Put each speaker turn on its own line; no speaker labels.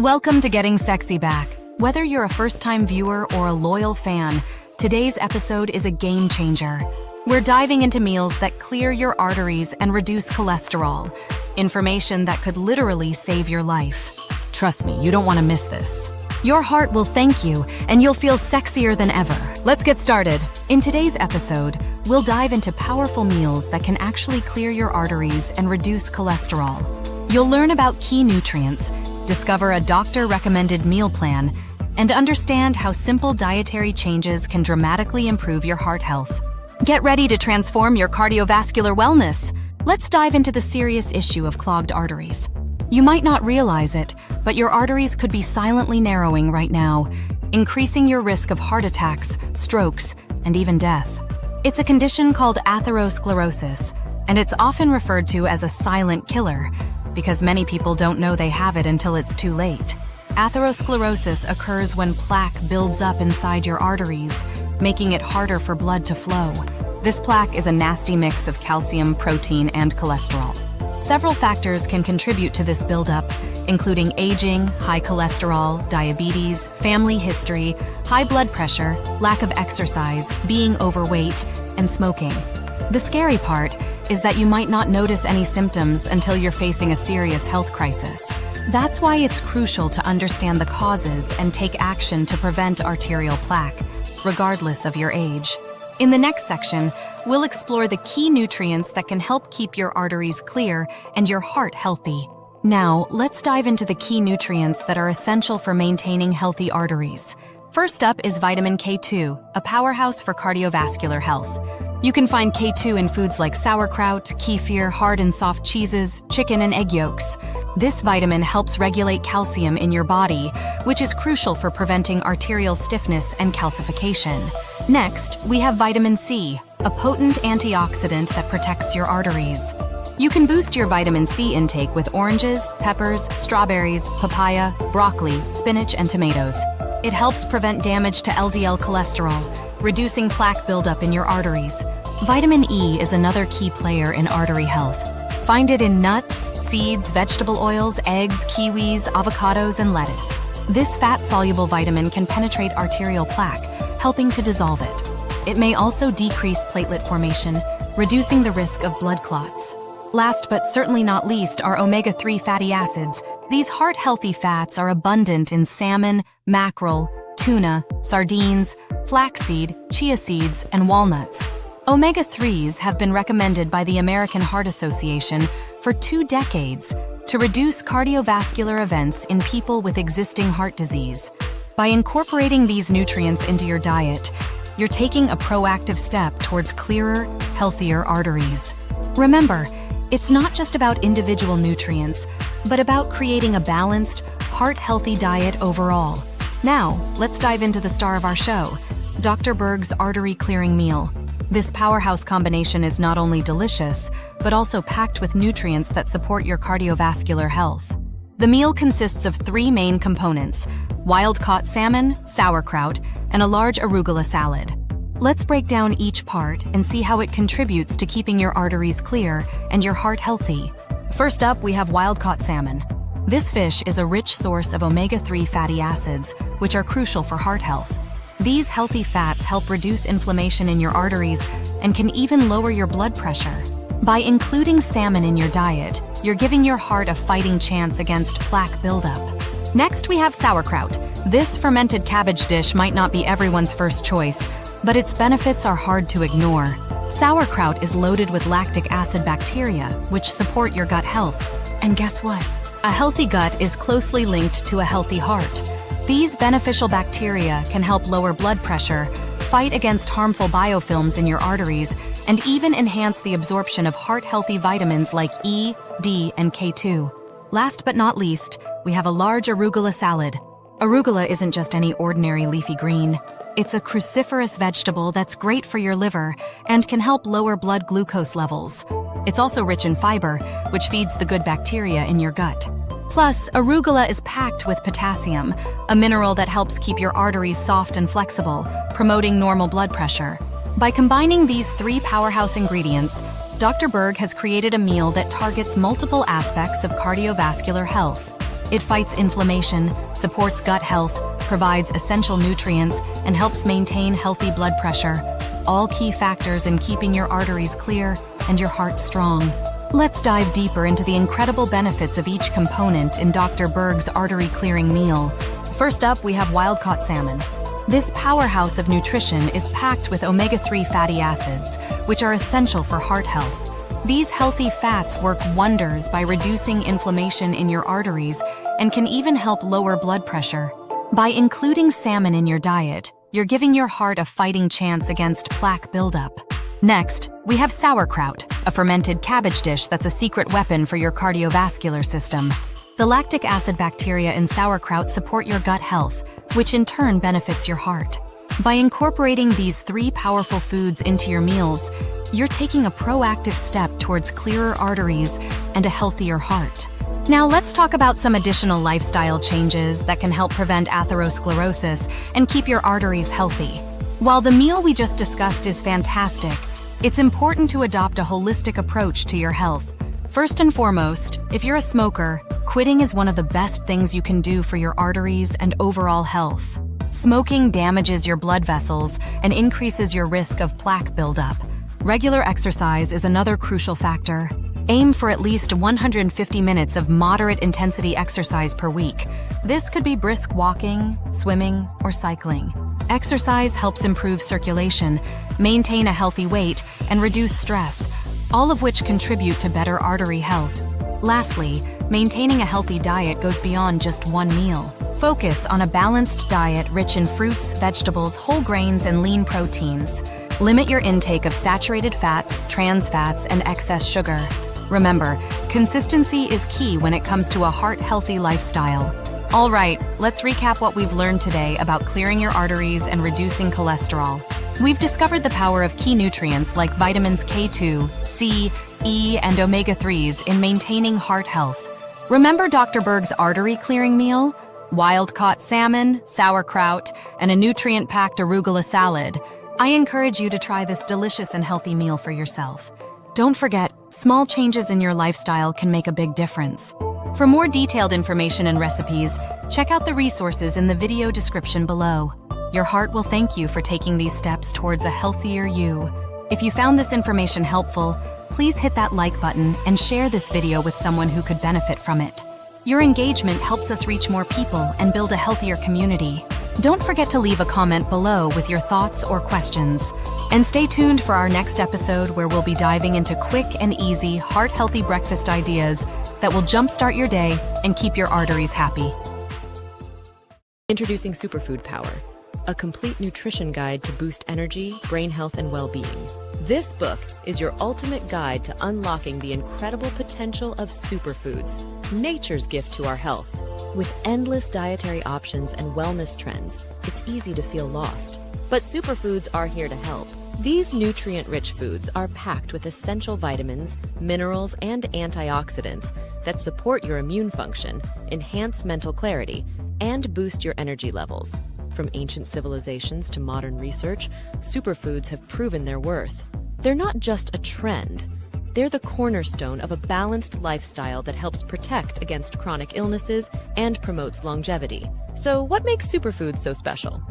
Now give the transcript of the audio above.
Welcome to Getting Se&y Back. Whether you're a first-time viewer or a loyal fan, today's episode is a game changer. We're diving into meals that clear your arteries and reduce cholesterol. Information that could literally save your life. Trust me, you don't want to miss this. Your heart will thank you, and you'll feel sexier than ever. Let's get started. In today's episode, we'll dive into powerful meals that can actually clear your arteries and reduce cholesterol. You'll learn about key nutrients, discover a doctor-recommended meal plan, and understand how simple dietary changes can dramatically improve your heart health. Get ready to transform your cardiovascular wellness. Let's dive into the serious issue of clogged arteries. You might not realize it, but your arteries could be silently narrowing right now, increasing your risk of heart attacks, strokes, and even death. It's a condition called atherosclerosis, and it's often referred to as a silent killer, because many people don't know they have it until it's too late. Atherosclerosis occurs when plaque builds up inside your arteries, making it harder for blood to flow. This plaque is a nasty mix of calcium, protein, and cholesterol. Several factors can contribute to this buildup, including aging, high cholesterol, diabetes, family history, high blood pressure, lack of exercise, being overweight, and smoking. The scary part is that you might not notice any symptoms until you're facing a serious health crisis. That's why it's crucial to understand the causes and take action to prevent arterial plaque, regardless of your age. In the next section, we'll explore the key nutrients that can help keep your arteries clear and your heart healthy. Now, let's dive into the key nutrients that are essential for maintaining healthy arteries. First up is vitamin K2, a powerhouse for cardiovascular health. You can find K2 in foods like sauerkraut, kefir, hard and soft cheeses, chicken and egg yolks. This vitamin helps regulate calcium in your body, which is crucial for preventing arterial stiffness and calcification. Next, we have vitamin C, a potent antioxidant that protects your arteries. You can boost your vitamin C intake with oranges, peppers, strawberries, papaya, broccoli, spinach, and tomatoes. It helps prevent damage to LDL cholesterol, reducing plaque buildup in your arteries. Vitamin E is another key player in artery health. Find it in nuts, seeds, vegetable oils, eggs, kiwis, avocados, and lettuce. This fat-soluble vitamin can penetrate arterial plaque, helping to dissolve it. It may also decrease platelet formation, reducing the risk of blood clots. Last but certainly not least are omega-3 fatty acids. These heart-healthy fats are abundant in salmon, mackerel, tuna, sardines, flaxseed, chia seeds, and walnuts. Omega-3s have been recommended by the American Heart Association for 2 decades to reduce cardiovascular events in people with existing heart disease. By incorporating these nutrients into your diet, you're taking a proactive step towards clearer, healthier arteries. Remember, it's not just about individual nutrients, but about creating a balanced, heart-healthy diet overall. Now, let's dive into the star of our show, Dr. Berg's Artery Clearing Meal. This powerhouse combination is not only delicious, but also packed with nutrients that support your cardiovascular health. The meal consists of 3 main components: wild-caught salmon, sauerkraut, and a large arugula salad. Let's break down each part and see how it contributes to keeping your arteries clear and your heart healthy. First up, we have wild-caught salmon. This fish is a rich source of omega-3 fatty acids, which are crucial for heart health. These healthy fats help reduce inflammation in your arteries and can even lower your blood pressure. By including salmon in your diet, you're giving your heart a fighting chance against plaque buildup. Next, we have sauerkraut. This fermented cabbage dish might not be everyone's first choice, but its benefits are hard to ignore. Sauerkraut is loaded with lactic acid bacteria, which support your gut health. And guess what? A healthy gut is closely linked to a healthy heart. These beneficial bacteria can help lower blood pressure, fight against harmful biofilms in your arteries, and even enhance the absorption of heart-healthy vitamins like E, D, and K2. Last but not least, we have a large arugula salad. Arugula isn't just any ordinary leafy green. It's a cruciferous vegetable that's great for your liver and can help lower blood glucose levels. It's also rich in fiber, which feeds the good bacteria in your gut. Plus, arugula is packed with potassium, a mineral that helps keep your arteries soft and flexible, promoting normal blood pressure. By combining these 3 powerhouse ingredients, Dr. Berg has created a meal that targets multiple aspects of cardiovascular health. It fights inflammation, supports gut health, provides essential nutrients, and helps maintain healthy blood pressure, all key factors in keeping your arteries clear and your heart strong. Let's dive deeper into the incredible benefits of each component in Dr. Berg's artery-clearing meal. First up, we have wild-caught salmon. This powerhouse of nutrition is packed with omega-3 fatty acids, which are essential for heart health. These healthy fats work wonders by reducing inflammation in your arteries and can even help lower blood pressure. By including salmon in your diet, you're giving your heart a fighting chance against plaque buildup. Next, we have sauerkraut, a fermented cabbage dish that's a secret weapon for your cardiovascular system. The lactic acid bacteria in sauerkraut support your gut health, which in turn benefits your heart. By incorporating these 3 powerful foods into your meals, you're taking a proactive step towards clearer arteries and a healthier heart. Now let's talk about some additional lifestyle changes that can help prevent atherosclerosis and keep your arteries healthy. While the meal we just discussed is fantastic, it's important to adopt a holistic approach to your health. First and foremost, if you're a smoker, quitting is one of the best things you can do for your arteries and overall health. Smoking damages your blood vessels and increases your risk of plaque buildup. Regular exercise is another crucial factor. Aim for at least 150 minutes of moderate intensity exercise per week. This could be brisk walking, swimming, or cycling. Exercise helps improve circulation, maintain a healthy weight, and reduce stress, all of which contribute to better artery health. Lastly, maintaining a healthy diet goes beyond just one meal. Focus on a balanced diet rich in fruits, vegetables, whole grains, and lean proteins. Limit your intake of saturated fats, trans fats, and excess sugar. Remember, consistency is key when it comes to a heart-healthy lifestyle. All right, let's recap what we've learned today about clearing your arteries and reducing cholesterol. We've discovered the power of key nutrients like vitamins K2, C, E, and omega-3s in maintaining heart health. Remember Dr. Berg's artery-clearing meal? Wild-caught salmon, sauerkraut, and a nutrient-packed arugula salad. I encourage you to try this delicious and healthy meal for yourself. Don't forget, small changes in your lifestyle can make a big difference. For more detailed information and recipes, check out the resources in the video description below. Your heart will thank you for taking these steps towards a healthier you. If you found this information helpful, please hit that like button and share this video with someone who could benefit from it. Your engagement helps us reach more people and build a healthier community. Don't forget to leave a comment below with your thoughts or questions. And stay tuned for our next episode where we'll be diving into quick and easy, heart-healthy breakfast ideas that will jumpstart your day and keep your arteries happy.
Introducing Superfood Power, a complete nutrition guide to boost energy, brain health, and well-being. This book is your ultimate guide to unlocking the incredible potential of superfoods, nature's gift to our health. With endless dietary options and wellness trends, it's easy to feel lost. But superfoods are here to help. These nutrient-rich foods are packed with essential vitamins, minerals, and antioxidants that support your immune function, enhance mental clarity, and boost your energy levels. From ancient civilizations to modern research, superfoods have proven their worth. They're not just a trend. They're the cornerstone of a balanced lifestyle that helps protect against chronic illnesses and promotes longevity. So what makes superfoods so special?